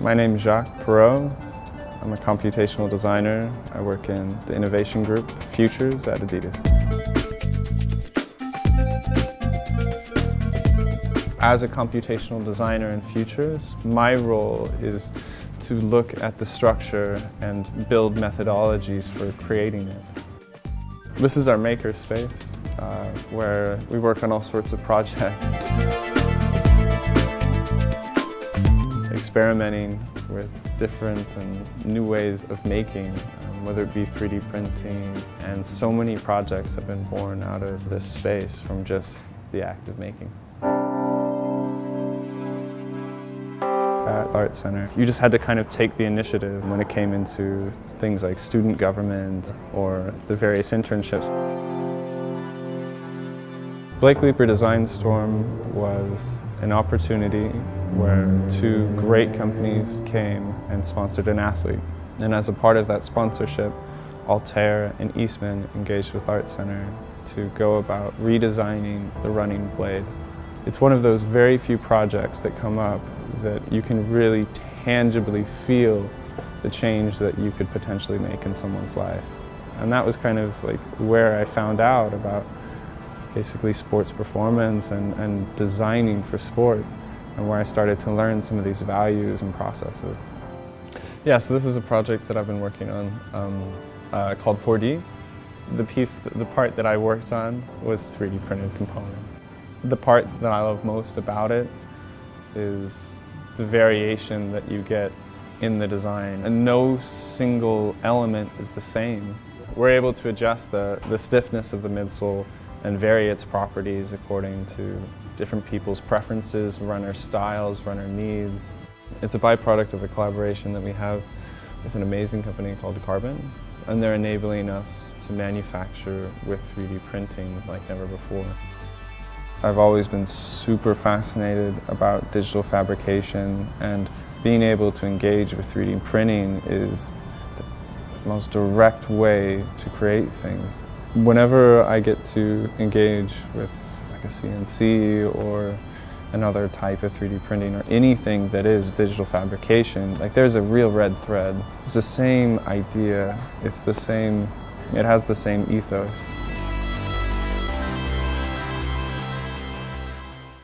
My name is Jacques Perrault. I'm a computational designer. I work in the innovation group Futures at Adidas. As a computational designer in Futures, my role is to look at the structure and build methodologies for creating it. This is our maker space, where we work on all sorts of projects. Experimenting with different and new ways of making, whether it be 3D printing, and so many projects have been born out of this space from just the act of making. At ArtCenter, you just had to kind of take the initiative when it came into things like student government or the various internships. Blake Leaper DesignStorm was an opportunity where two great companies came and sponsored an athlete. And as a part of that sponsorship, Altair and Eastman engaged with ArtCenter to go about redesigning the running blade. It's one of those very few projects that come up that you can really tangibly feel the change that you could potentially make in someone's life. And that was kind of like where I found out about basically sports performance and designing for sport, and where I started to learn some of these values and processes. Yeah, so this is a project that I've been working on called 4D. The part that I worked on was 3D printed component. The part that I love most about it is the variation that you get in the design, and no single element is the same. We're able to adjust the stiffness of the midsole and vary its properties according to different people's preferences, runner styles, runner needs. It's a byproduct of a collaboration that we have with an amazing company called Carbon, and they're enabling us to manufacture with 3D printing like never before. I've always been super fascinated about digital fabrication, and being able to engage with 3D printing is the most direct way to create things. Whenever I get to engage with like a CNC or another type of 3D printing or anything that is digital fabrication, like there's a real red thread. It's the same idea, it has the same ethos.